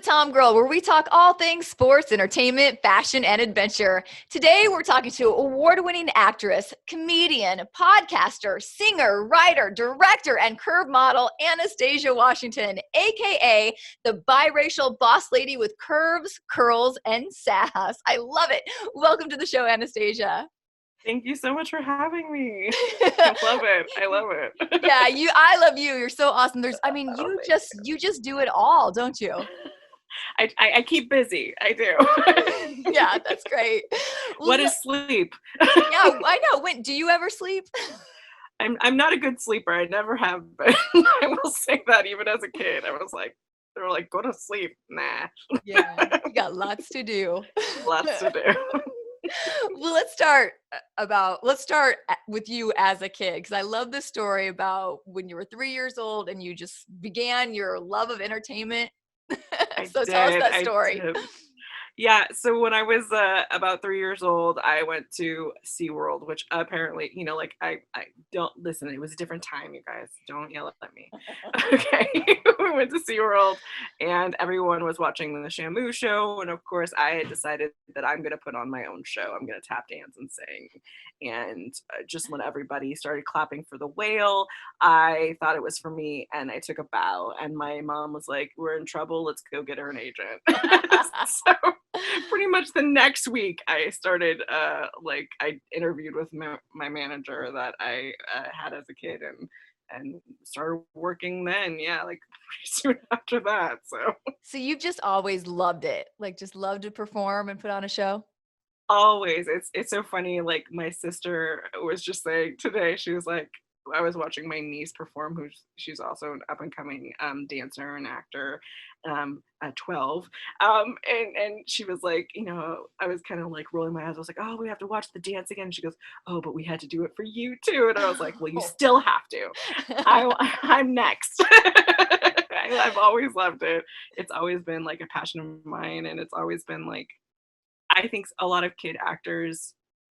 Tom Girl, where we talk all things sports, entertainment, fashion, and adventure. Today, we're talking to award-winning actress, comedian, podcaster, singer, writer, director, and curve model, Anastasia Washington, aka the biracial boss lady with curves, curls, and sass. I love it. Welcome to the show, Anastasia. Thank you so much for having me. I love it. I love it. Yeah, I love you. You're so awesome. Oh, You just do it all, don't you? I keep busy. I do. Yeah, that's great. What Well, is sleep? yeah, I know. When do you ever sleep? I'm not a good sleeper. I never have been. I will say that even as a kid, I was like, they were like, go to sleep. Nah, Yeah, you got lots to do. lots to do. Well, let's start with you as a kid, because I love this story about when you were 3 years old and you just began your love of entertainment. I So tell us did. that I story. did. Yeah, so when I was about 3 years old, I went to SeaWorld, which apparently, like I don't listen, it was a different time, you guys. Don't yell at me. Okay. We went to SeaWorld and everyone was watching the Shamu show. And of course, I had decided that I'm going to put on my own show. I'm going to tap dance and sing. And just when everybody started clapping for the whale, I thought it was for me and I took a bow. And my mom was like, we're in trouble. Let's go get her an agent. So pretty much the next week I started I interviewed with my manager that I had as a kid and started working then, yeah, like pretty soon after that. So So you just always loved it, like just loved to perform and put on a show? always, it's so funny, like my sister was just saying today, she was like, I was watching my niece perform, she's also an up and coming dancer and actor at 12. And she was like, I was kind of like rolling my eyes. I was like, oh, we have to watch the dance again. She goes, oh, but we had to do it for you too. And I was like, well, you still have to. I'm next. I've always loved it. It's always been like a passion of mine. And it's always been like, I think a lot of kid actors,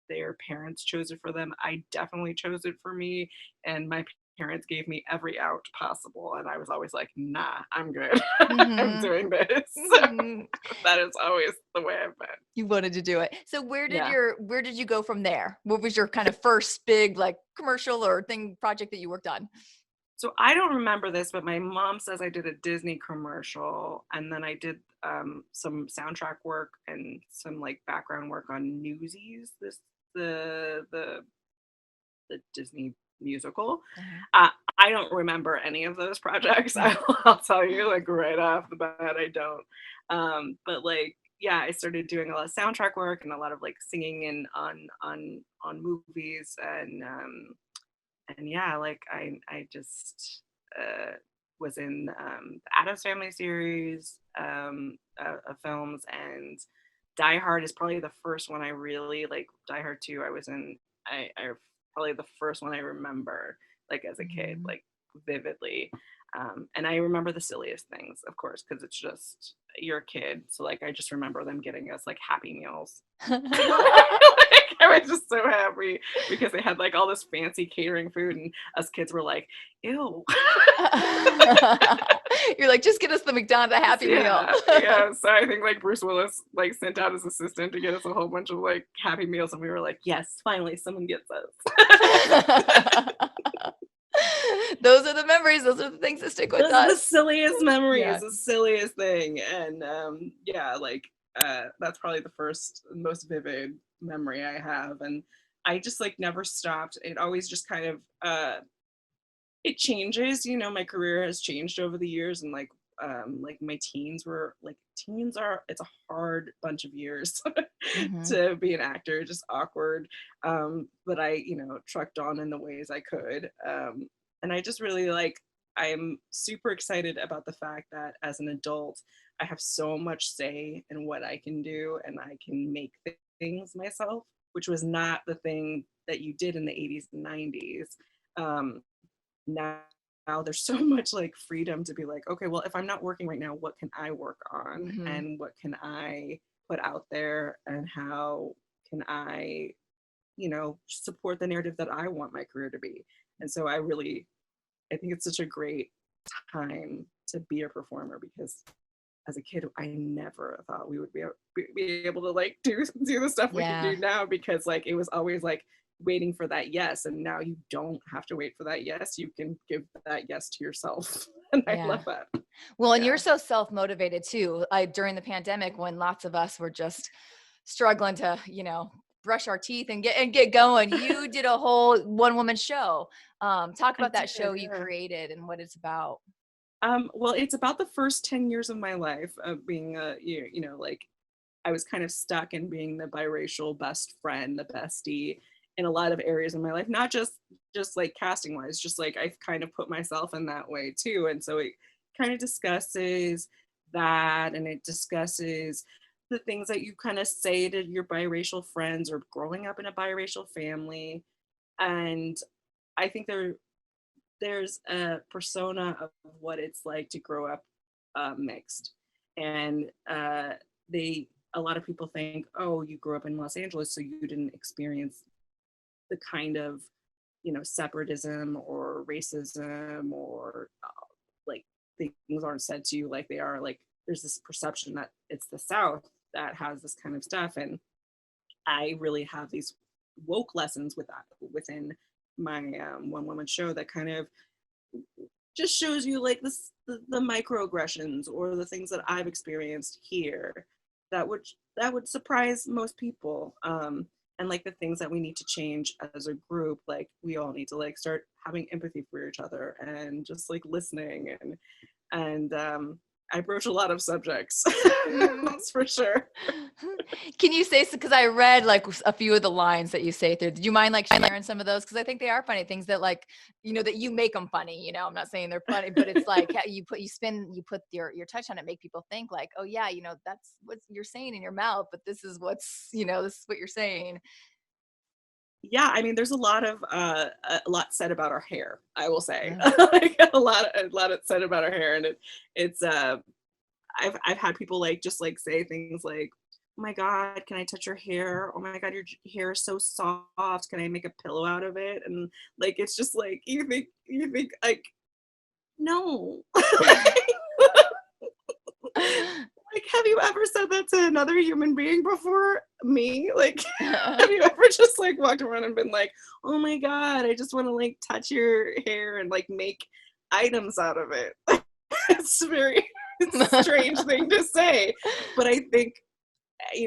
their parents chose it for them. I definitely chose it for me, and my parents gave me every out possible, and I was always like, "Nah, I'm good. I'm Mhm. doing this." So Mhm. that is always the way I've been. You wanted to do it. So Yeah. where did you go from there? What was your kind of first big like commercial or thing project that you worked on? So I don't remember this, but my mom says I did a Disney commercial, and then I did some soundtrack work and some like background work on Newsies. The the Disney musical. Uh-huh. Uh, I don't remember any of those projects. I'll tell you, like right off the bat, I don't. But like, yeah, I started doing a lot of soundtrack work and a lot of like singing in on movies and yeah, like I just was in the Addams Family series of films, and Die Hard is probably the first one I really like. Die Hard 2, I was in. I probably the first one I remember like as a kid, Mhm. like vividly. And I remember the silliest things, of course, because it's just you're a kid. So like I just remember them getting us like Happy Meals. Like, I was just so happy because they had like all this fancy catering food, and us kids were like, "Ew." You're like, just get us the McDonald's a Happy Meal. Yeah, yeah. So I think like Bruce Willis like sent out his assistant to get us a whole bunch of like Happy Meals, and we were like, "Yes, finally, someone gets us." Those are the memories. Those are the things that stick with Those are the us. silliest memories, Yeah. the silliest thing, and yeah, like that's probably the first most vivid memory I have, and I just like never stopped. It always just kind of it changes, my career has changed over the years, and like my teens were like teens are it's a hard bunch of years Mhm. to be an actor, just awkward, but I trucked on in the ways I could, and I just really like I'm super excited about the fact that as an adult I have so much say in what I can do, and I can make things myself, which was not the thing that you did in the 80s and 90s. um, now there's so much like freedom to be like, okay, well, if I'm not working right now, what can I work on Mhm. and what can I put out there, and how can I support the narrative that I want my career to be. And so I think it's such a great time to be a performer because as a kid, I never thought we would be able to like do the stuff we can Yeah. do now, because like it was always like waiting for that yes, and now you don't have to wait for that yes. You can give that yes to yourself, and I Yeah. love that. Well, and you're Yeah. so self-motivated too. During the pandemic when lots of us were just struggling to, brush our teeth and get going, you did a whole one woman show. Talk I about that did, show you yeah. created and what it's about. Well, it's about the first 10 years of my life of being like I was kind of stuck in being the biracial best friend, the bestie in a lot of areas in my life, not just like casting wise, just like I've kind of put myself in that way too. And so it kind of discusses that, and it discusses the things that you kind of say to your biracial friends or growing up in a biracial family. And I think there's a persona of what it's like to grow up mixed, and they a lot of people think, oh, you grew up in Los Angeles, so you didn't experience the kind of separatism or racism, or like things aren't said to you like they are. Like there's this perception that it's the South that has this kind of stuff, and I really have these woke lessons with that within my one woman show that kind of just shows you like the microaggressions or the things that I've experienced here that would surprise most people, and like the things that we need to change as a group. Like we all need to like start having empathy for each other and just like listening, and I broach a lot of subjects. That's for sure. Can you say, because I read like a few of the lines that you say through. Did you mind like sharing some of those? Because I think they are funny things that like, that you make them funny. I'm not saying they're funny, but it's like you put your touch on it, make people think like, oh yeah, that's what you're saying in your mouth, but this is this is what you're saying. Yeah, I mean, there's a lot said about our hair, I will say. Yeah. Like a lot said about our hair, and it's I've had people like just like say things like, "Oh my God, can I touch your hair? Oh my God, your hair is so soft. Can I make a pillow out of it?" And like it's just like you think like no. Like, have you ever said that to another human being before me? Like, have you ever just like walked around and been like, oh my God, I just want to like touch your hair and like make items out of it? It's a strange thing to say. But I think,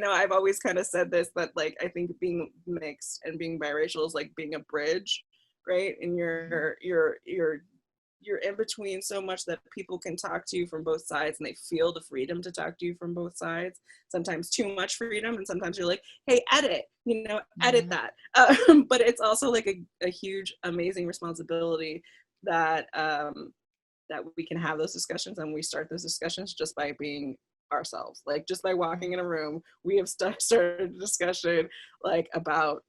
I've always kind of said this, that like, I think being mixed and being biracial is like being a bridge, right? And you're in between so much that people can talk to you from both sides, and they feel the freedom to talk to you from both sides. Sometimes too much freedom, and sometimes you're like, hey, edit that. But it's also like a huge amazing responsibility that that we can have those discussions, and we start those discussions just by being ourselves. Like just by walking in a room, we have started a discussion like about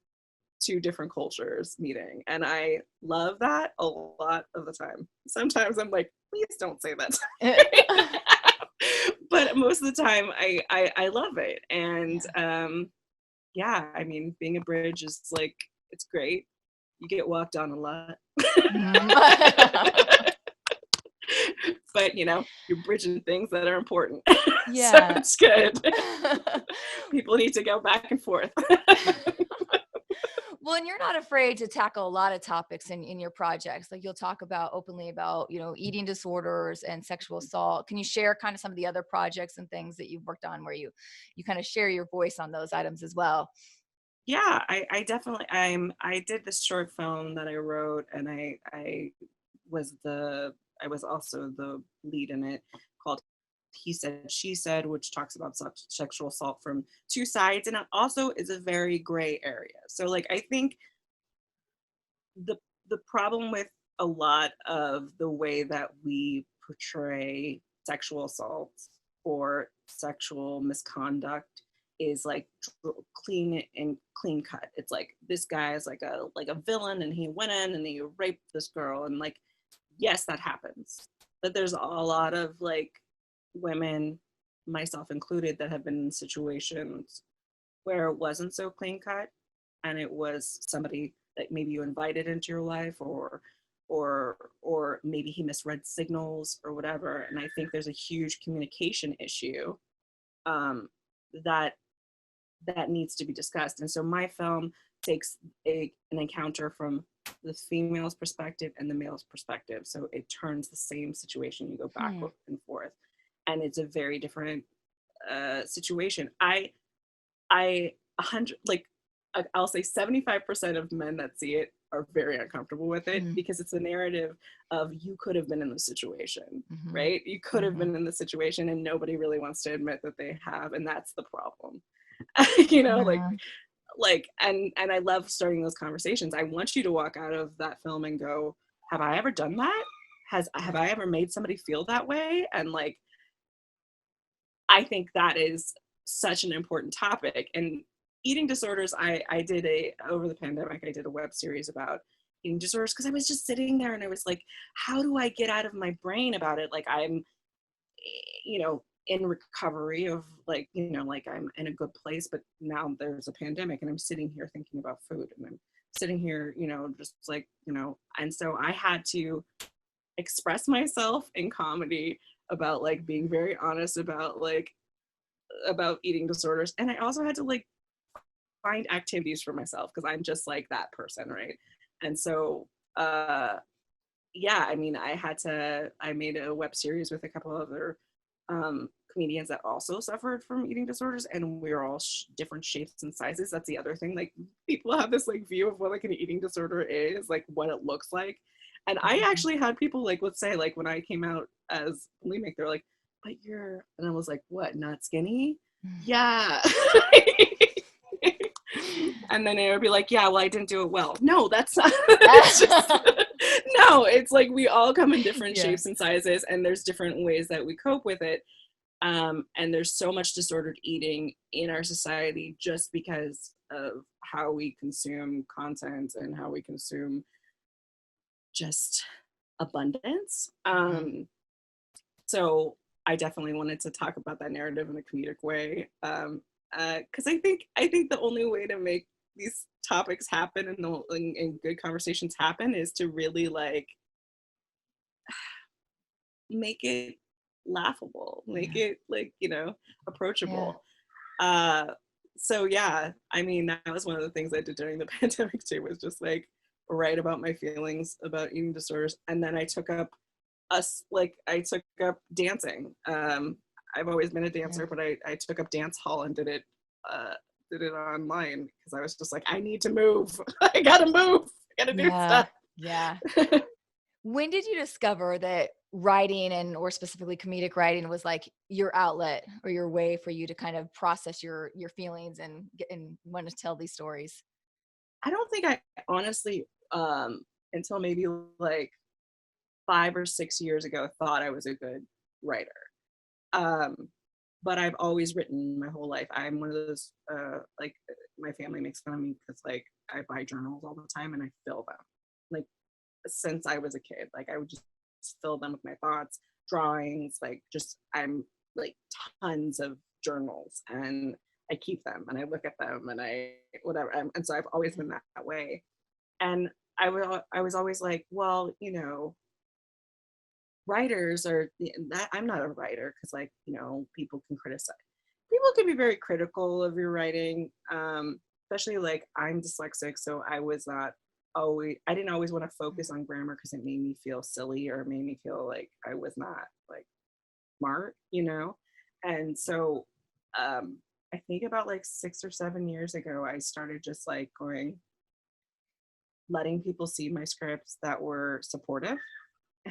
two different cultures meeting, and I love that a lot of the time. Sometimes I'm like, please don't say that to me. But most of the time I love it. And yeah, I mean, being a bridge is like, it's great. You get walked on a lot. But you're bridging things that are important. So Yeah. it's good. People need to go back and forth. Well, and you're not afraid to tackle a lot of topics in your projects. Like you'll talk about openly about, eating disorders and sexual assault. Can you share kind of some of the other projects and things that you've worked on where you kind of share your voice on those items as well? Yeah, I definitely I did this short film that I wrote, and was the I was also the lead in it, called He Said She Said, which talks about sexual assault from two sides, and it also is a very gray area. So like I think the the problem with a lot of the way that we portray sexual assault or sexual misconduct is like clean cut. It's like this guy is like a villain, and he went in and he raped this girl, and like yes, that happens. But there's a lot of like women, myself included, that have been in situations where it wasn't so clean cut, and it was somebody that maybe you invited into your life, or or maybe he misread signals or whatever. And I think there's a huge communication issue that needs to be discussed. And so my film takes an encounter from the female's perspective and the male's perspective. So it turns the same situation, you go back and forth. And it's a very different situation. I'll say 75% of men that see it are very uncomfortable with it because it's a narrative of you could have been in the situation, right? You could have been in the situation and nobody really wants to admit that they have, and that's the problem. You know, and I love starting those conversations. I want you to walk out of that film and go, have I ever done that? Have I ever made somebody feel that way? And like, I think that is such an important topic. And eating disorders, over the pandemic, I did a web series about eating disorders because I was just sitting there and I was like, how do I get out of my brain about it? Like I'm, you know, in recovery of like, you know, like I'm in a good place, but now there's a pandemic and I'm sitting here thinking about food and I'm sitting here, you know, just like, you know, and so I had to express myself in comedy about like being very honest about eating disorders. And I also had to like find activities for myself because I'm just like that person, right? And so yeah, I mean, I made a web series with a couple other comedians that also suffered from eating disorders, and we were all different shapes and sizes. That's the other thing. Like people have this like view of what like an eating disorder is, like what it looks like. And I actually had people like, let's say like when I came out as bulimic, they're like, but you're, and I was like, what, not skinny? Yeah. And then it would be like, yeah, well, I didn't do it well. No, that's not. It's just, no, it's like we all come in different shapes and sizes, and there's different ways that we cope with it. And there's so much disordered eating in our society just because of how we consume content and how we consume just abundance. So I definitely wanted to talk about that narrative in a comedic way. Because I think the only way to make these topics happen and good conversations happen is to really like make it laughable, make it like, you know, approachable. So yeah, I mean, that was one of the things I did during the pandemic too, was just like write about my feelings about eating disorders. And then I took up dancing. I've always been a dancer, but I took up dance hall and did it online because I was just like, I need to move. I gotta move. I gotta do stuff. Yeah. When did you discover that writing or specifically comedic writing was like your outlet or your way for you to kind of process your feelings and want to tell these stories? I don't think I honestly, until maybe like 5 or 6 years ago, thought I was a good writer. But I've always written my whole life. I'm one of those, like my family makes fun of me because like I buy journals all the time and I fill them. Like since I was a kid, like I would just fill them with my thoughts, drawings, like just I'm like tons of journals, and I keep them and I look at them and I whatever. And so I've always been that way. And I was always like, well, you know, writers are that I'm not a writer because like, you know, people can be very critical of your writing, especially like I'm dyslexic, so I didn't always want to focus on grammar because it made me feel silly or made me feel like I was not like smart, you know. And so I think about like 6 or 7 years ago I started just like letting people see my scripts that were supportive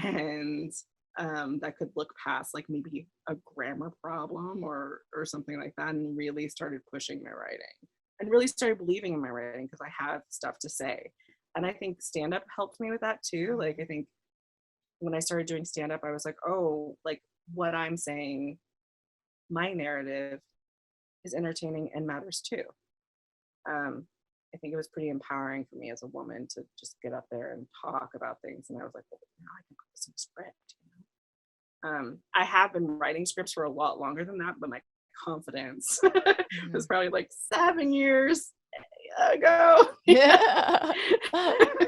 and that could look past like maybe a grammar problem or something like that, and really started pushing my writing and really started believing in my writing because I have stuff to say. And I think stand-up helped me with that too. Like I think when I started doing stand-up, I was like, oh, like what I'm saying, my narrative is entertaining and matters too. I think it was pretty empowering for me as a woman to just get up there and talk about things. And I was like, well, now I can put this in a script. You know? I have been writing scripts for a lot longer than that, but my confidence was probably like 7 years ago. Yeah.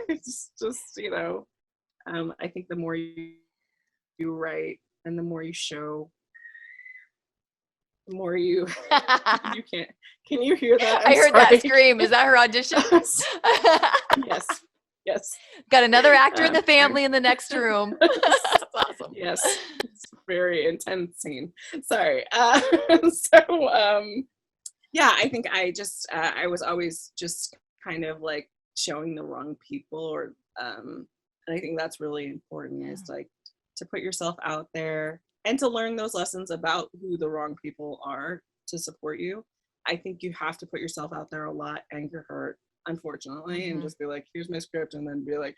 It's just, you know, I think the more you write and the more you show, the more you you can't. Can you hear that? I heard that scream. Is that her audition? Yes. Yes. Got another actor in the family in the next room. That's awesome. Yes. It's a very intense scene. Sorry. Yeah, I think I was always just kind of like showing the wrong people, or and I think that's really important, is like to put yourself out there and to learn those lessons about who the wrong people are to support you. I think you have to put yourself out there a lot and get hurt, unfortunately, and just be like, here's my script, and then be like,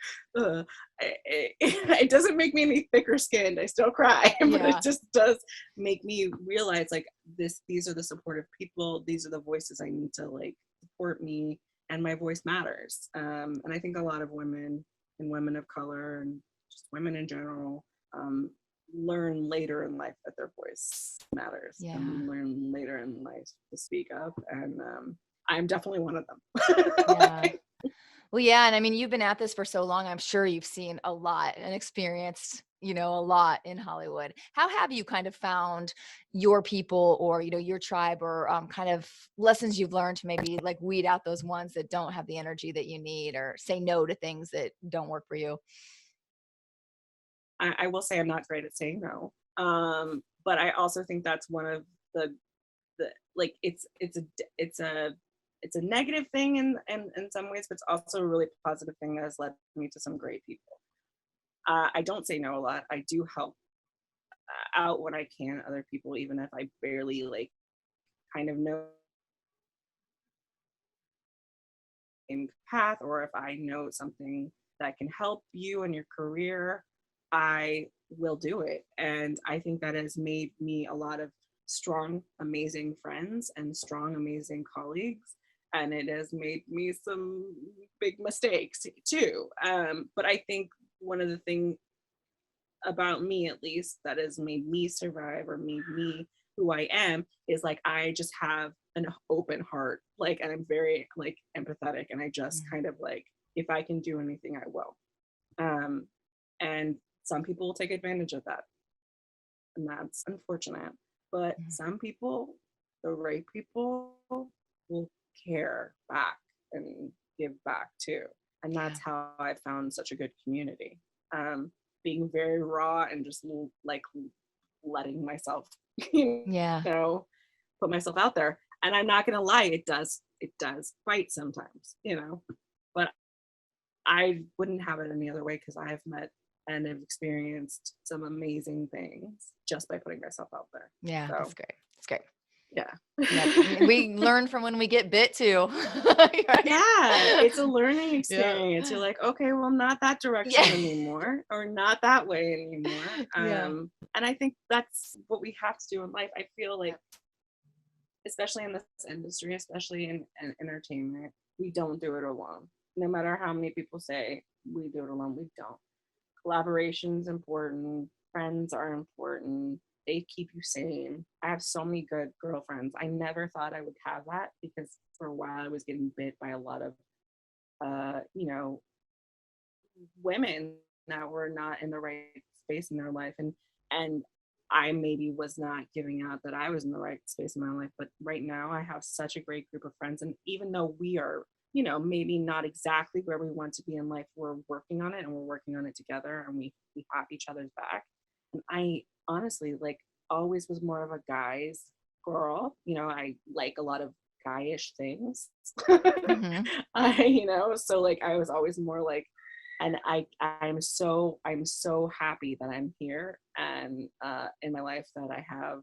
it doesn't make me any thicker skinned. I still cry, but it just does make me realize like these are the supportive people. These are the voices I need to like support me, and my voice matters. And I think a lot of women and women of color and just women in general learn later in life that their voice matters, and learn later in life to speak up, and I'm definitely one of them. Well, yeah, and I mean, you've been at this for so long, I'm sure you've seen a lot and experienced, a lot in Hollywood. How have you kind of found your people, or your tribe, or kind of lessons you've learned to maybe like weed out those ones that don't have the energy that you need, or say no to things that don't work for you? I will say I'm not great at saying no. But I also think that's one of the like it's a negative thing in some ways, but it's also a really positive thing that has led me to some great people. I don't say no a lot. I do help out when I can other people, even if I barely like kind of know in path, or if I know something that can help you in your career, I will do it. And I think that has made me a lot of strong, amazing friends and strong, amazing colleagues. And it has made me some big mistakes too. But I think one of the things about me, at least, that has made me survive or made me who I am is like I just have an open heart, like, and I'm very like empathetic, and I just kind of like, if I can do anything, I will. And some people will take advantage of that, and that's unfortunate. But some people, the right people, will care back and give back too. And that's how I found such a good community. Being very raw and just like letting myself, put myself out there. And I'm not gonna lie, it does bite sometimes, but I wouldn't have it any other way, because I have met and have experienced some amazing things just by putting myself out there. Yeah, so, that's great. That's great. Yeah. We learn from when we get bit too. Right? Yeah, it's a learning experience. You're like, okay, well, not that direction anymore, or not that way anymore. And I think that's what we have to do in life. I feel like, especially in this industry, especially in entertainment, we don't do it alone. No matter how many people say we do it alone, we don't. Collaboration's important. Friends are important. They keep you sane. I have so many good girlfriends. I never thought I would have that, because for a while I was getting bit by a lot of, women that were not in the right space in their life. And I maybe was not giving out that I was in the right space in my life. But right now I have such a great group of friends. And even though we are, maybe not exactly where we want to be in life, we're working on it, and we're working on it together, and we have each other's back. And I honestly, like, always was more of a guy's girl. I like a lot of guyish things. So like I was always more like, and I'm so happy that I'm here and in my life, that I have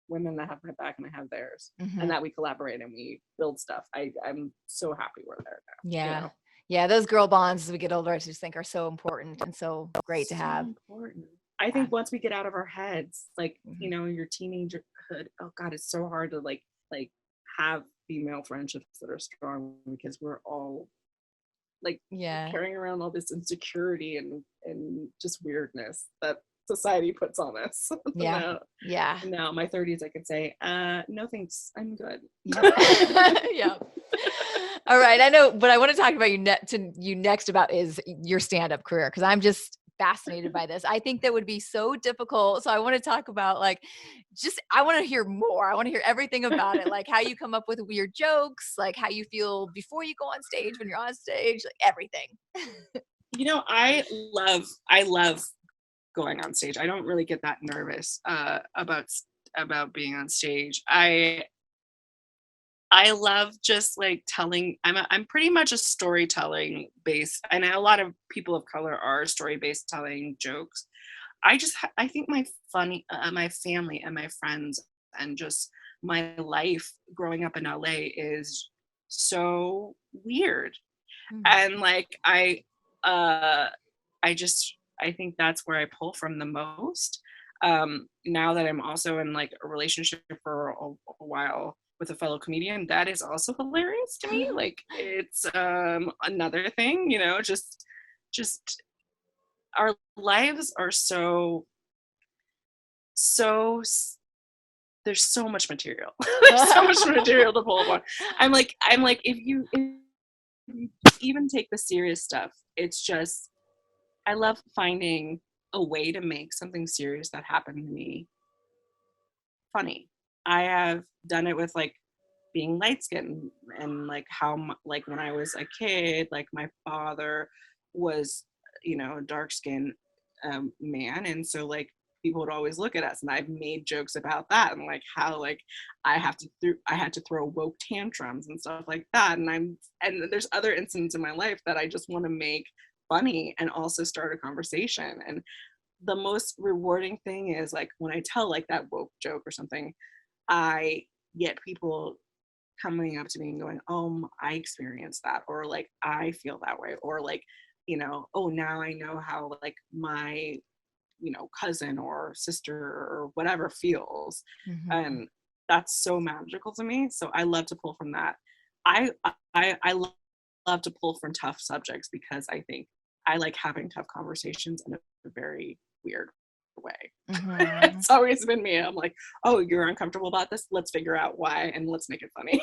women that have my back and I have theirs, and that we collaborate and we build stuff. I'm so happy we're there now. Yeah, those girl bonds as we get older, I just think are so important and so great to have. Important. I think once we get out of our heads, like, your teenagerhood, oh God, it's so hard to like have female friendships that are strong, because we're all like carrying around all this insecurity and just weirdness that society puts on us. Now my 30s, I could say, no thanks, I'm good. Yeah. All right. I know, but I want to talk about you next about is your stand-up career. Cause I'm just fascinated by this. I think that would be so difficult. So I want to talk about I want to hear more. I want to hear everything about it. Like how you come up with weird jokes, like how you feel before you go on stage, when you're on stage, like everything. I love going on stage. I don't really get that nervous about being on stage. I love just like telling. I'm pretty much a storytelling based, and a lot of people of color are story based telling jokes. I think my family and my friends and just my life growing up in LA is so weird, and like uh I think that's where I pull from the most. Now that I'm also in like a relationship for a while with a fellow comedian, that is also hilarious to me. Like it's another thing, just our lives are so there's so much material. There's so much material to pull upon. I'm like if you even take the serious stuff, it's just I love finding a way to make something serious that happened to me funny. I have done it with like being light skinned and like like when I was a kid, like my father was, a dark skinned man. And so like people would always look at us and I've made jokes about that and like how like I had to throw woke tantrums and stuff like that. And there's other incidents in my life that I just want to make funny and also start a conversation. And the most rewarding thing is like when I tell like that woke joke or something, I get people coming up to me and going, "Oh, I experienced that," or like I feel that way, or like, "Oh, now I know how like my, cousin or sister or whatever feels," and that's so magical to me. So I love to pull from that. I love to pull from tough subjects because I think I like having tough conversations in a very weird way. It's always been me. I'm like, oh, you're uncomfortable about this? Let's figure out why and let's make it funny.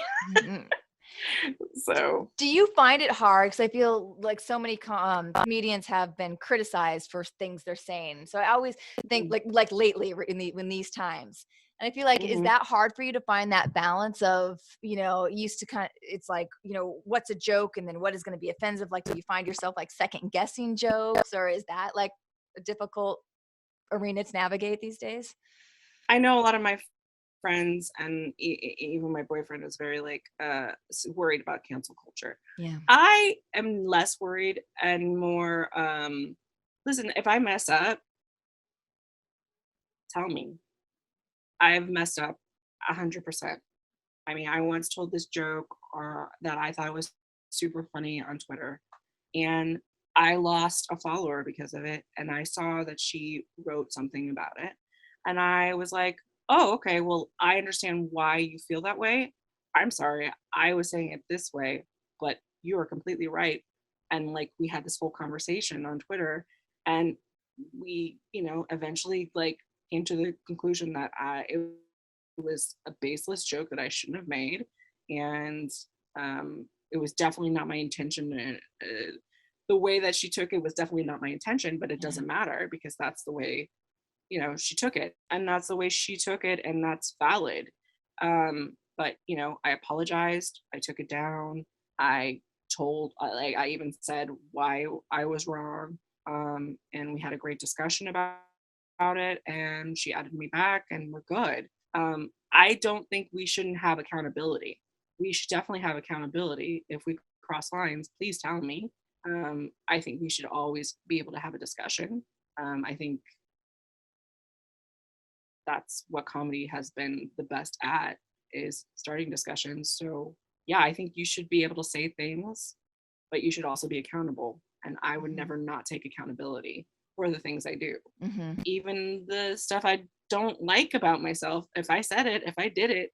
So do you find it hard? Because I feel like so many comedians have been criticized for things they're saying. So I always think like lately in these times. And I feel like, is that hard for you to find that balance of, used to it's like, what's a joke and then what is going to be offensive? Like, do you find yourself like second guessing jokes, or is that like a difficult arena to navigate these days? I know a lot of my friends and even my boyfriend is very like worried about cancel culture. Yeah. I am less worried and more listen, if I mess up, tell me. I've messed up 100%. I mean, I once told this joke that I thought was super funny on Twitter, and I lost a follower because of it. And I saw that she wrote something about it, and I was like, "Oh, okay. Well, I understand why you feel that way. I'm sorry. I was saying it this way, but you are completely right." And like we had this whole conversation on Twitter, and we, eventually like came to the conclusion that it was a baseless joke that I shouldn't have made, and it was definitely not my intention. The way that she took it was definitely not my intention, but it doesn't matter because that's the way she took it, and that's the way she took it, and that's valid. But I apologized. I took it down. I even said why I was wrong, and we had a great discussion about it, and she added me back, and we're good. I don't think we shouldn't have accountability. We should definitely have accountability. If we cross lines, please tell me. I think we should always be able to have a discussion. I think that's what comedy has been the best at, is starting discussions. So yeah, I think you should be able to say things, but you should also be accountable. And I would never not take accountability for the things I do. Even the stuff I don't like about myself, if I said it, if I did it,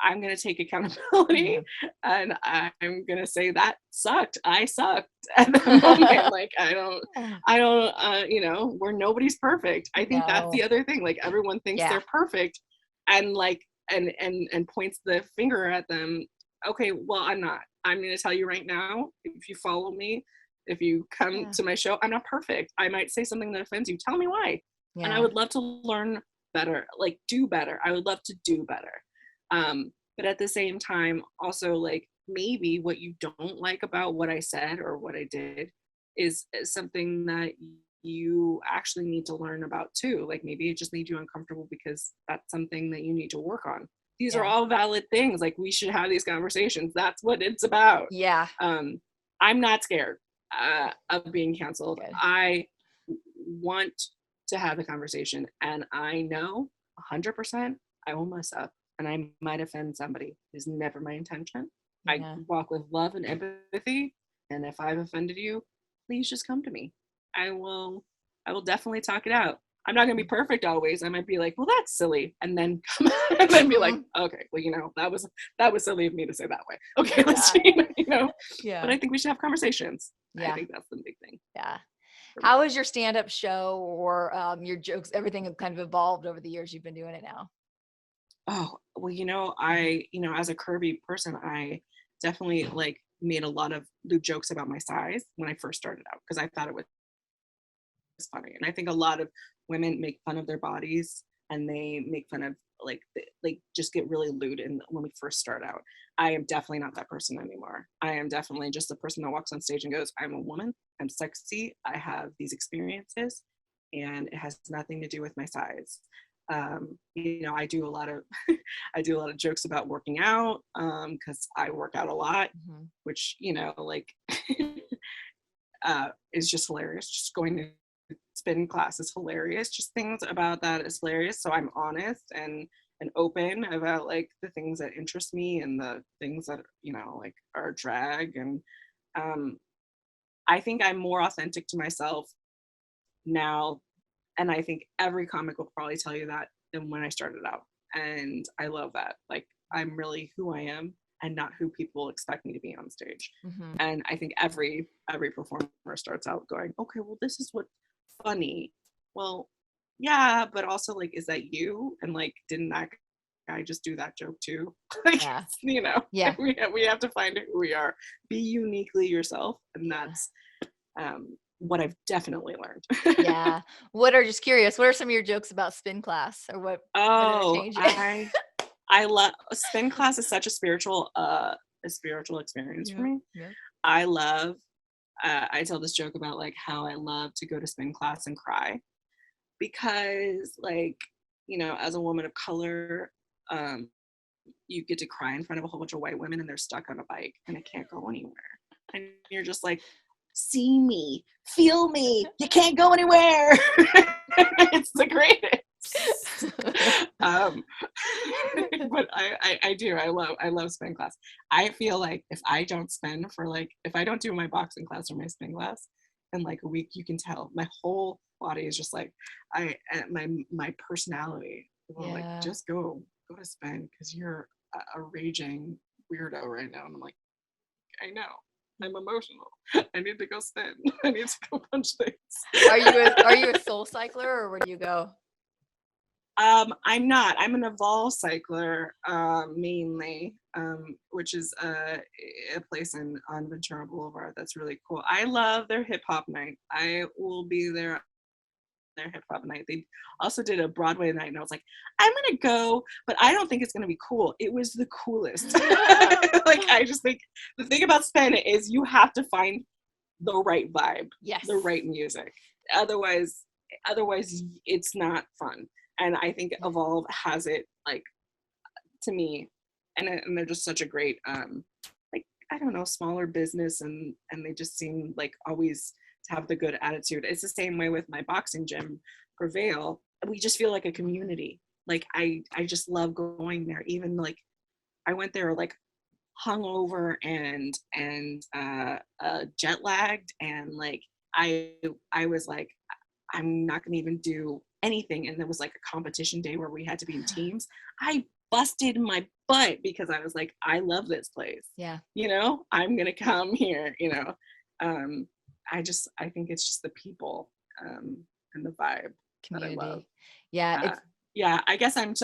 I'm going to take accountability and I'm going to say that sucked. I sucked at the moment. Like, I don't, where nobody's perfect. I think that's the other thing. Like everyone thinks they're perfect and like, and points the finger at them. Okay, well, I'm not. I'm going to tell you right now, if you follow me, if you come to my show, I'm not perfect. I might say something that offends you. Tell me why. Yeah. And I would love to learn better, like do better. I would love to do better. But at the same time, also like maybe what you don't like about what I said or what I did is something that you actually need to learn about too. Like maybe it just made you uncomfortable because that's something that you need to work on. These are all valid things. Like we should have these conversations. That's what it's about. Yeah. I'm not scared of being canceled. Good. I want to have the conversation, and I know 100% I will mess up and I might offend somebody. It's never my intention. Yeah. I walk with love and empathy, and if I've offended you, please just come to me. I will definitely talk it out. I'm not gonna be perfect always. I might be like, well, that's silly, and then come and then be like, okay, well, you know, that was silly of me to say that way. Okay, let's you know. Yeah. But I think we should have conversations. Yeah. I think that's the big thing. Yeah. How has your stand-up show or your jokes, everything kind of evolved over the years you've been doing it now? Oh, well, you know, I, you know, as a curvy person, I definitely like made a lot of lewd jokes about my size when I first started out because I thought it was funny. And I think a lot of women make fun of their bodies and they make fun of like just get really lewd and when we first start out. I am definitely not that person anymore. I am definitely just the person that walks on stage and goes, I'm a woman, I'm sexy, I have these experiences, and it has nothing to do with my size. You know, I do a lot of I do a lot of jokes about working out because I work out a lot, which, you know, like is just hilarious. Just going to spin class is hilarious. Just things about that is hilarious. So I'm honest and open about like the things that interest me and the things that, you know, like are drag. And I think I'm more authentic to myself now. And I think every comic will probably tell you that than when I started out. And I love that. Like I'm really who I am and not who people expect me to be on stage. And I think every performer starts out going, okay, well, this is what's funny. Well, yeah, but also like, is that you? And like, didn't that guy just do that joke too? Like, you know, we have to find who we are. Be uniquely yourself. And that's what I've definitely learned. Yeah. What are, just curious, what are some of your jokes about spin class or what? Oh, I love spin class is such a spiritual experience for me. I love I tell this joke about like how I love to go to spin class and cry because like, you know, as a woman of color, you get to cry in front of a whole bunch of white women and they're stuck on a bike and they can't go anywhere. And you're just like, see me, feel me, you can't go anywhere. It's the greatest. But I love spin class. I feel like if I don't spin for like, if I don't do my boxing class or my spin class in like a week, you can tell my whole body is just like, my personality like, just go to spin because you're a raging weirdo right now. And I'm like, I know. I'm emotional. I need to go spin. I need to go punch things. Are you a soul cycler or where do you go? I'm not. I'm an evolve cycler mainly, which is a place on Ventura Boulevard that's really cool. I love their hip hop night. I will be there. Their hip hop night. They also did a Broadway night, and I was like, I'm gonna go, but I don't think it's gonna be cool. It was the coolest. Like I just think the thing about spin is you have to find the right vibe, the right music. Otherwise, it's not fun. And I think Evolve has it like to me, and they're just such a great like I don't know, smaller business, and they just seem like always to have the good attitude. It's the same way with my boxing gym, Prevail. We just feel like a community. Like I just love going there. Even like I went there like hungover and jet lagged, and like I was like, I'm not gonna even do anything. And there was like a competition day where we had to be in teams. I busted my butt because I was like, I love this place. Yeah. You know, I'm gonna come here, you know. I think it's just the people and the vibe community that I love. Yeah. Yeah, I guess I'm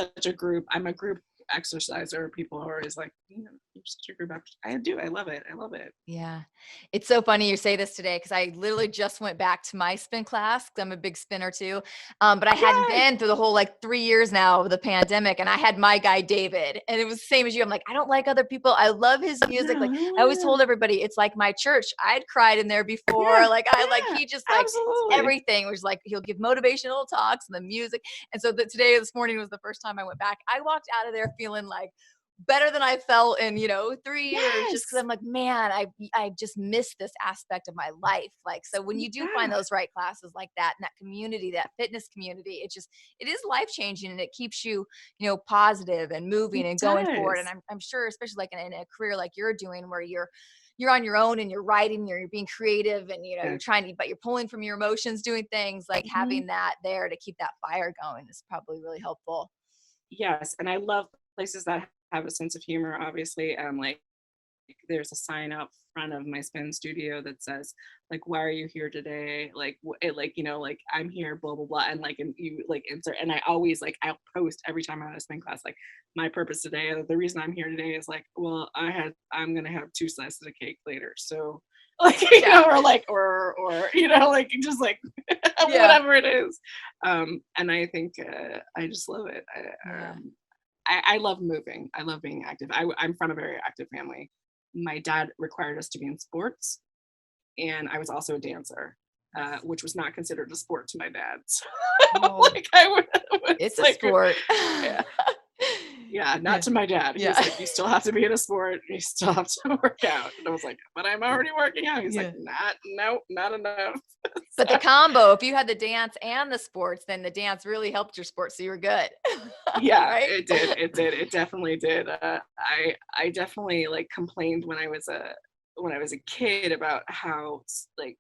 a group exerciser, people are always like, you know, you're such a group actor. I do. I love it. I love it. Yeah. It's so funny you say this today because I literally just went back to my spin class 'cause I'm a big spinner too. But I hadn't Yay! been through the whole like 3 years now of the pandemic, and I had my guy David, and it was the same as you. I'm like, I don't like other people. I love his music. Like I always told everybody, it's like my church. I'd cried in there before. Yeah, Like he just like absolutely. everything was like he'll give motivational talks and the music. And so this morning was the first time I went back. I walked out of there feeling like better than I felt in, 3 years, just because Yes. I'm like, man, I just missed this aspect of my life. Like, so when you do find Yeah, those right classes like that, and that community, that fitness community, it is life changing, and it keeps you, positive and moving it and going forward. And does. I'm sure, especially like in a career like you're doing, where you're on your own and you're writing, you're being creative, and you're Yeah. trying to, but you're pulling from your emotions, doing things like Mhm. having that there to keep that fire going is probably really helpful. Yes, and I love places that have a sense of humor. Obviously, like there's a sign out front of my spin studio that says like, "Why are you here today?" Like, like like I'm here, blah blah blah, and like and you like insert. And I always like I'll post every time I'm at a spin class like my purpose today. The reason I'm here today is like, well, I'm gonna have 2 slices of cake later, so. Like Yeah. or like or like just like Yeah. whatever it is, and I think I just love it. Yeah. I love moving. I love being active. I'm from a very active family. My dad required us to be in sports, and I was also a dancer, which was not considered a sport to my dad. So, Oh, like I was it's a like, sport. yeah, yeah, not Yeah. to my dad. He was Yeah. like, you still have to be in a sport. You still have to work out. And I was like, but I'm already working out. He's like, Yeah. nope, not enough. But the So, combo, if you had the dance and the sports, then the dance really helped your sport, so you were good. yeah, Right? it did. It did. It definitely did. I definitely like complained when I was a kid about how like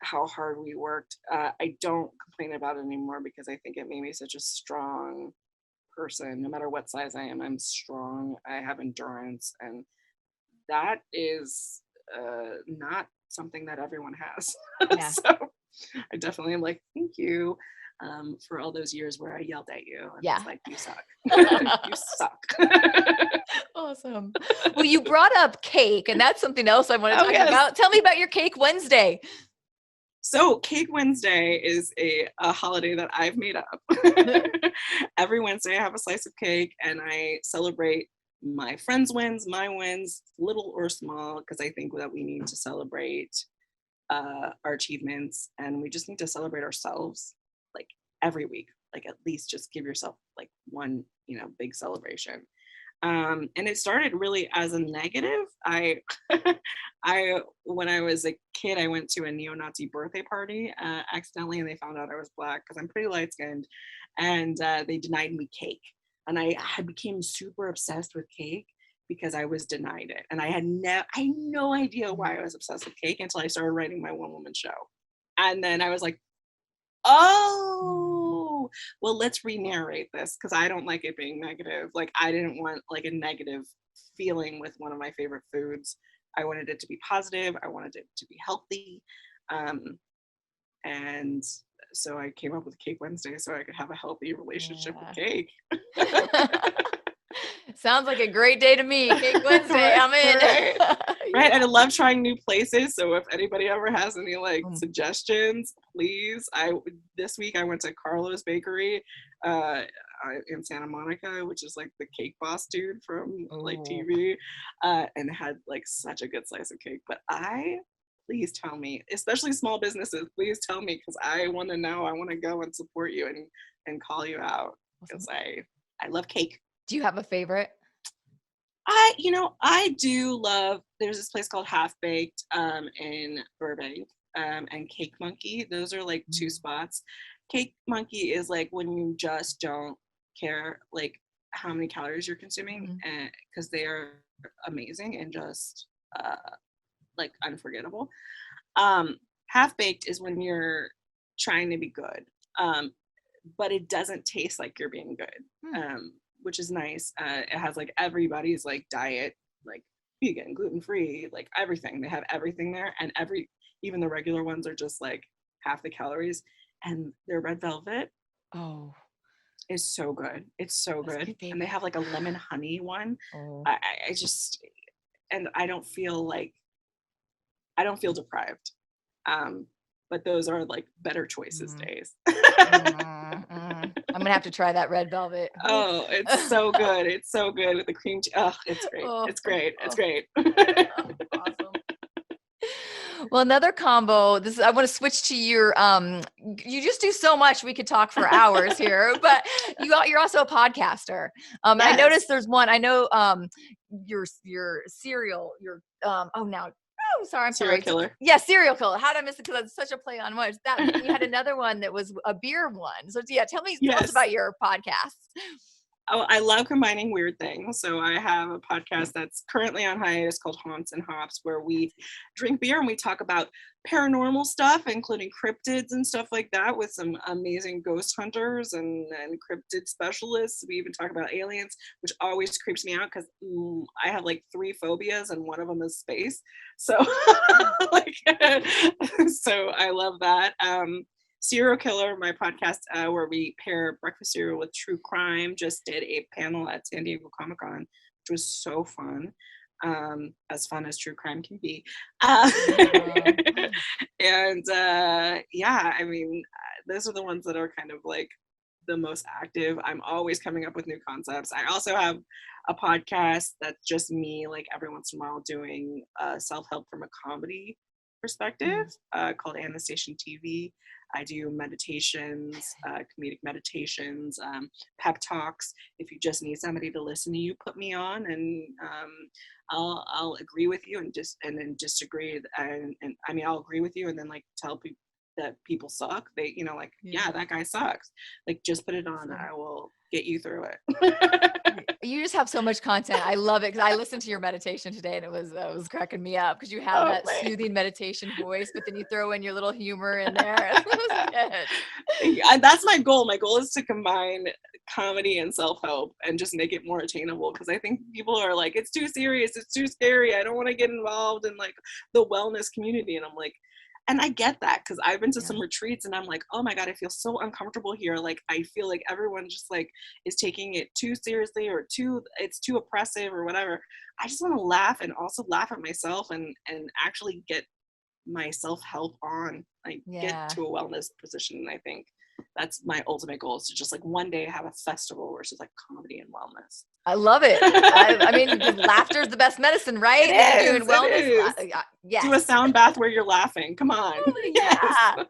how hard we worked. I don't complain about it anymore because I think it made me such a strong person. No matter what size I am, I'm strong. I have endurance, and that is not something that everyone has. Yeah. So I definitely am like, thank you for all those years where I yelled at you and was Yeah. like, you suck. You suck. Awesome. Well, you brought up cake, and that's something else I want to Oh, talk yes. about. Tell me about your Cake Wednesday. So, Cake Wednesday is a holiday that I've made up. Every Wednesday, I have a slice of cake and I celebrate my friends' wins, my wins, little or small, because I think that we need to celebrate our achievements and we just need to celebrate ourselves like every week. Like, at least just give yourself like one, big celebration. And it started really as a negative. I when I was a kid, I went to a neo-Nazi birthday party accidentally, and they found out I was black because I'm pretty light skinned, and they denied me cake. And I became super obsessed with cake because I was denied it, and I had no idea why I was obsessed with cake until I started writing my one woman show, and then I was like, oh, well, let's re-narrate this because I don't like it being negative. Like, I didn't want like a negative feeling with one of my favorite foods. I wanted it to be positive. I wanted it to be healthy. Um, and so I came up with Cake Wednesday so I could have a healthy relationship with Yeah. cake. Sounds like a great day to me. Cake Wednesday, Right, I'm in. right. Right, and Yeah. I love trying new places. So if anybody ever has any like Mm. suggestions, please. This week I went to Carlo's Bakery in Santa Monica, which is like the cake boss dude from like Oh. TV, and had like such a good slice of cake. But please tell me, especially small businesses, please tell me because I want to know. I want to go and support you and call you out because Awesome. I love cake. Do you have a favorite? I do love, there's this place called Half Baked in Burbank and Cake Monkey. Those are like two Mm. spots. Cake Monkey is like when you just don't care like how many calories you're consuming Mhm. because they are amazing and just like unforgettable. Um, Half Baked is when you're trying to be good, um, but it doesn't taste like you're being good, Hmm. which is nice. It has like everybody's like diet, like vegan, gluten free, like everything. They have everything there, and even the regular ones are just like half the calories, and they're red velvet. Oh. is so good. It's so That's my good. And they favorite. have like a lemon honey one. Oh. I just, and I don't feel deprived. But those are like better choices days. I'm gonna have to try that red velvet. Oh, it's so good. It's so good with the cream cheese. Oh, it's great. Oh, It's great. It's oh, great. awesome. Well, another combo. I want to switch to your. You just do so much. We could talk for hours here, but you're also a podcaster. I Yes. noticed there's one. I know. Your serial. Sorry. I'm Serial sorry. killer. Yeah, serial killer. How did I miss it? Because that's such a play on words. That you had another one that was a beer one. So yeah, tell us Yes. about your podcast. Oh, I love combining weird things. So I have a podcast that's currently on hiatus called Haunts and Hops, where we drink beer and we talk about paranormal stuff, including cryptids and stuff like that, with some amazing ghost hunters and cryptid specialists. We even talk about aliens, which always creeps me out because I have like 3 phobias and one of them is space. So like, so I love that. Serial Killer, my podcast, where we pair breakfast cereal with true crime, just did a panel at San Diego Comic-Con, which was so fun. As fun as true crime can be. And yeah, I mean, those are the ones that are kind of like the most active. I'm always coming up with new concepts. I also have a podcast that's just me, like every once in a while, doing self-help from a comedy perspective, called Anastasia TV. I do meditations, comedic meditations, pep talks. If you just need somebody to listen to you, put me on, and I'll agree with you and then disagree, and I mean I'll agree with you and then like tell people that people suck. They, like, yeah, that guy sucks. Like, just put it on. I will get you through it. You just have so much content. I love it because I listened to your meditation today and it was cracking me up because you have that soothing meditation voice, but then you throw in your little humor in there. It was good. And that's my goal. My goal is to combine comedy and self-help and just make it more attainable, because I think people are like, it's too serious, it's too scary, I don't want to get involved in like the wellness community. And I'm like, and I get that because I've been to some retreats and I'm like, oh my God, I feel so uncomfortable here. Like, I feel like everyone just like is taking it too seriously or it's too oppressive or whatever. I just want to laugh and also laugh at myself and actually get my self-help on, like get to a wellness position. And I think that's my ultimate goal, is to just like one day have a festival where it's just like comedy and wellness. I love it. I mean, laughter is the best medicine, right? It is, doing wellness. it is. Yes. Do a sound bath where you're laughing. Come on. Yeah.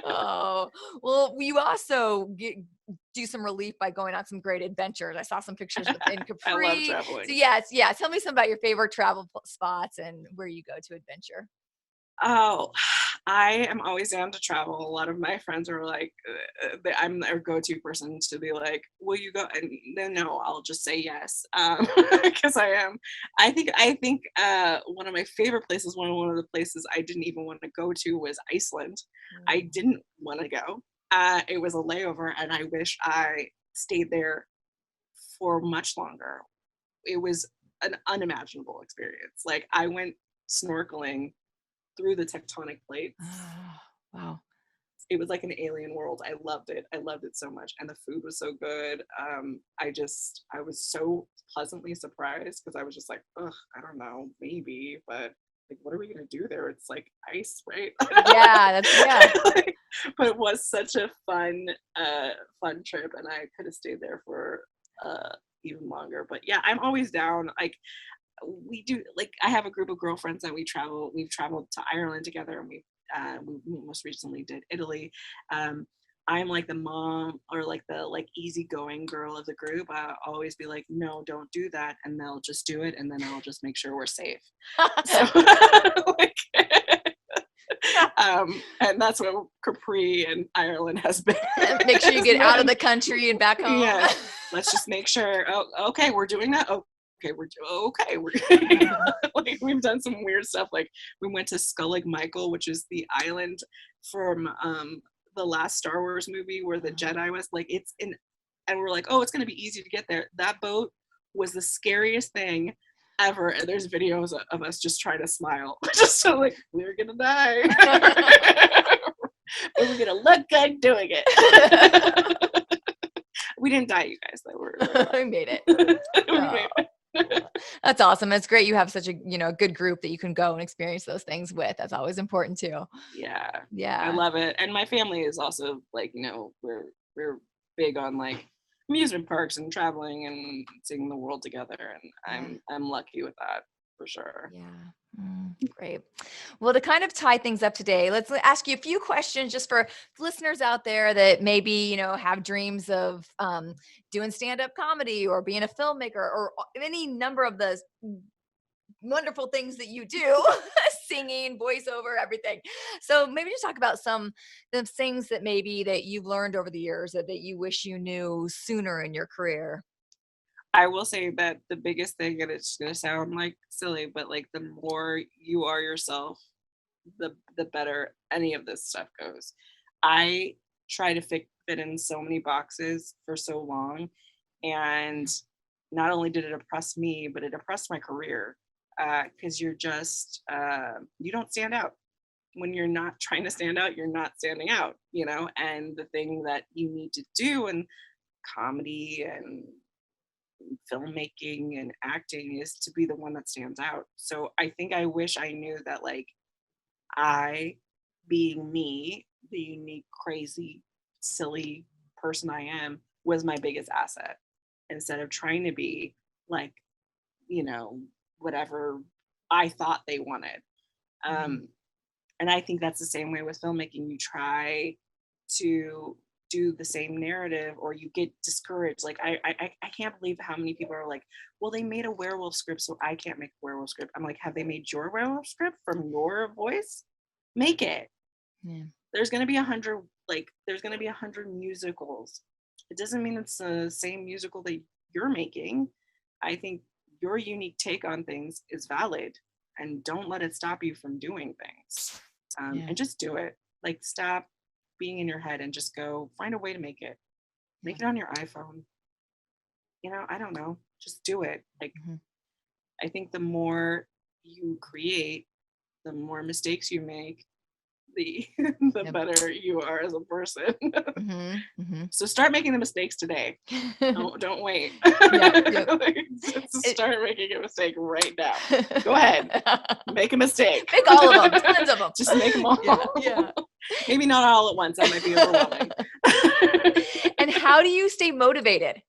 Oh, well, you also do some relief by going on some great adventures. I saw some pictures in Capri. I love traveling. So tell me some about your favorite travel spots and where you go to adventure. Oh, I am always down to travel. A lot of my friends are like, I'm their go-to person to be like, will you go? And then no, I'll just say yes, because I am. I think one of my favorite places, one of the places I didn't even want to go to was Iceland. I didn't want to go. It was a layover, and I wish I stayed there for much longer. It was an unimaginable experience. Like, I went snorkeling through the tectonic plates. Wow. It was like an alien world. I loved it. I loved it so much. And the food was so good. I was so pleasantly surprised, because I was just like, ugh, I don't know, maybe, but like, what are we gonna do there? It's like ice, right? Yeah, but it was such a fun trip, and I could have stayed there for even longer. But yeah, I'm always down. Like, we do, like, I have a group of girlfriends that we've traveled to Ireland together, and we most recently did Italy. I'm like the mom, or like the easygoing girl of the group. I'll always be like, no, don't do that, and they'll just do it, and then I'll just make sure we're safe. So like, and that's what Capri and Ireland has been. Make sure you get out of the country and back home. Yeah, let's just make sure. Oh, okay, we're doing that. Oh, we're like, we've done some weird stuff. Like, we went to Skullig Michael, which is the island from the last Star Wars movie where the Jedi was. Like, and we're like, oh, it's gonna be easy to get there. That boat was the scariest thing ever, and there's videos of us just trying to smile, just so like, we're gonna die, but we're gonna look good doing it. We didn't die, you guys. We're We made it. we Oh, made it. that's awesome. It's great you have such a, good group that you can go and experience those things with. That's always important too. Yeah. I Yeah. love it. And my family is also like, we're big on like amusement parks and traveling and seeing the world together. And I'm lucky with that for sure. Yeah. Great. Well, to kind of tie things up today, let's ask you a few questions just for listeners out there that maybe, have dreams of doing stand-up comedy or being a filmmaker or any number of the wonderful things that you do, singing, voiceover, everything. So maybe just talk about some the things that maybe that you've learned over the years that you wish you knew sooner in your career. I will say that the biggest thing, and it's gonna sound like silly, but like the more you are yourself, the better any of this stuff goes. I try to fit in so many boxes for so long, and not only did it oppress me, but it oppressed my career because you're just you don't stand out. When you're not trying to stand out, you're not standing out, and the thing that you need to do in comedy and filmmaking and acting is to be the one that stands out. So I think I wish I knew that, like, I, being me, the unique, crazy, silly person I am, was my biggest asset instead of trying to be like, whatever I thought they wanted. And I think that's the same way with filmmaking. You try to do the same narrative or you get discouraged. Like I can't believe how many people are like, well, they made a werewolf script, so I can't make a werewolf script. I'm like, have they made your werewolf script from your voice? Make it. Yeah. There's gonna be 100 musicals. It doesn't mean it's the same musical that you're making. I think your unique take on things is valid, and don't let it stop you from doing things. And just do it. Like, stop being in your head and just go find a way to make it. Make it on your iPhone. I don't know. Just do it. Like, I think the more you create, the more mistakes you make, the better you are as a person. So start making the mistakes today. Don't wait. Just start making a mistake right now. Go ahead. Make a mistake. Make all of them. Tons of them. Just make them all. Yeah. Maybe not all at once. That might be overwhelming. And how do you stay motivated?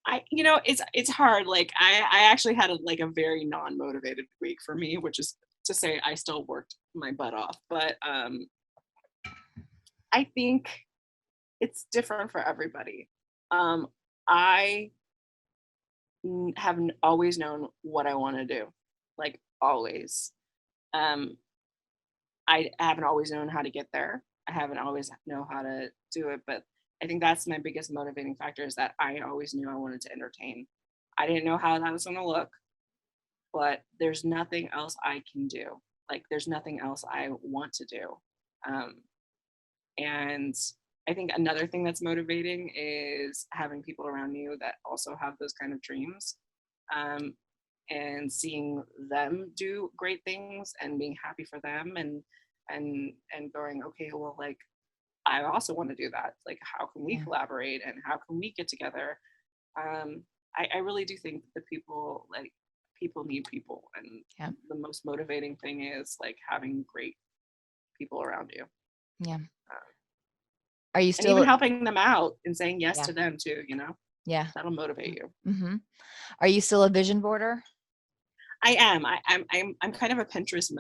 It's hard. Like I actually had a very non-motivated week for me, which is to say I still worked my butt off, but I think it's different for everybody. I have always known what I want to do, like always. I haven't always known how to get there. I haven't always know how to do it, but I think that's my biggest motivating factor is that I always knew I wanted to entertain. I didn't know how that was going to look, but there's nothing else I can do. Like, there's nothing else I want to do. And I think another thing that's motivating is having people around you that also have those kind of dreams, and seeing them do great things and being happy for them and going, okay, well, like, I also want to do that. Like, how can we collaborate and how can we get together? I really do think that people need people, and the most motivating thing is like having great people around you. Yeah. Are you still and even helping them out and saying yes to them too? Yeah, that'll motivate you. Are you still a vision boarder? I am. I'm kind of a Pinterest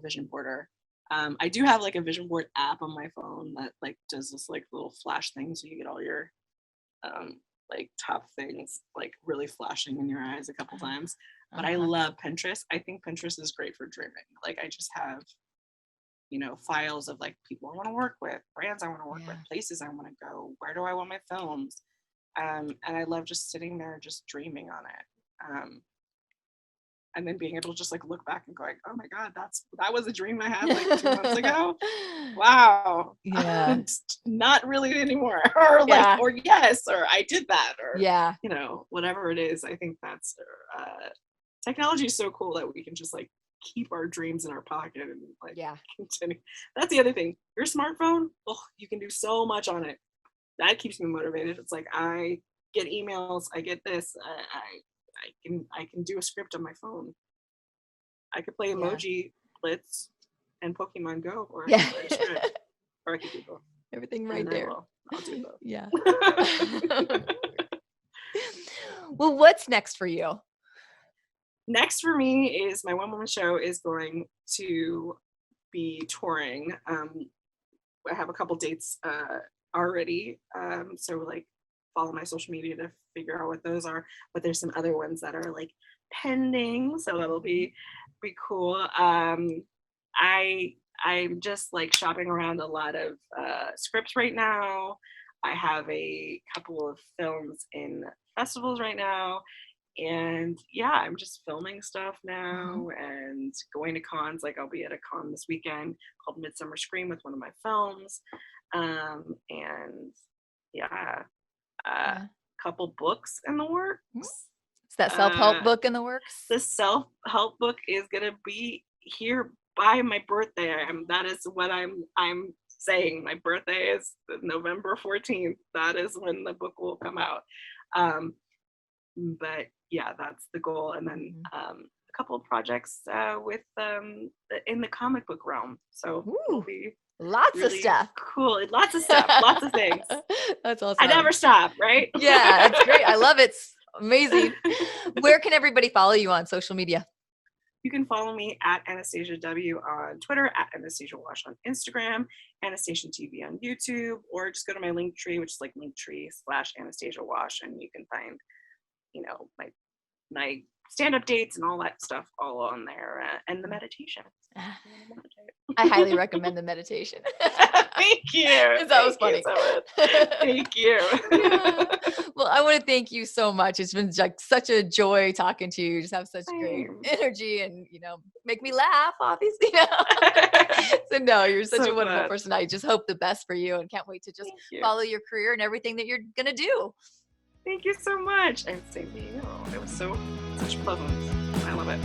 vision boarder. I do have like a vision board app on my phone that like does this like little flash thing, so you get all your like top things like really flashing in your eyes a couple times. But I love Pinterest. I think Pinterest is great for dreaming. Like, I just have files of like people I want to work with, brands I want to work with, places I want to go, where do I want my films, and I love just sitting there just dreaming on it. And then being able to just like look back and going, oh my God, that was a dream I had like 2 months ago. Wow. Yeah. Not really anymore. Or like, or yes, or I did that, or whatever it is. I think that's technology is so cool that we can just like keep our dreams in our pocket and like continue. That's the other thing. Your smartphone, you can do so much on it. that keeps me motivated. It's like I get emails, I get this, I can do a script on my phone. I could play Emoji Blitz and Pokemon Go, or I Yeah. could write a script, or I could do both. Everything right And there. I'll do both. Yeah. Well, what's next for you? Next for me is my one-woman show is going to be touring. I have a couple dates already. So like follow my social media to figure out what those are. But there's some other ones that are like pending. So that'll be cool. I'm just like shopping around a lot of scripts right now. I have a couple of films in festivals right now. And yeah, I'm just filming stuff now and going to cons. Like I'll be at a con this weekend called Midsummer Scream with one of my films. And yeah, a couple books in the works. Is that self-help book in the works? The self-help book is gonna be here by my birthday. That is what I'm saying. My birthday is November 14th. That is when the book will come out. But yeah, that's the goal. And then a couple of projects with in the comic book realm. So it'll be lots really of stuff. Cool. Lots of stuff. Lots of things. That's awesome. I never stop, right? Yeah, that's great. I love it. It's amazing. Where can everybody follow you on social media? You can follow me at Anastasia W on Twitter, at Anastasia Wash on Instagram, Anastasia TV on YouTube, or just go to my link tree, which is like linktree/Anastasia Wash, and you can find, my stand-up dates and all that stuff all on there, and the meditation. I highly recommend the meditation. Thank you. That was funny. Thank you. Yeah. Well, I want to thank you so much. It's been like such a joy talking to you. You just have such great energy and, make me laugh, obviously. So no, you're such a wonderful person. I just hope the best for you and can't wait to just follow your career and everything that you're going to do. Thank you so much. And same to you. It was such pleasant. I love it.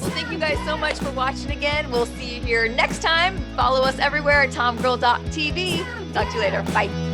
Well, thank you guys so much for watching again. We'll see you here next time. Follow us everywhere at tomgirl.tv. Talk to you later. Bye.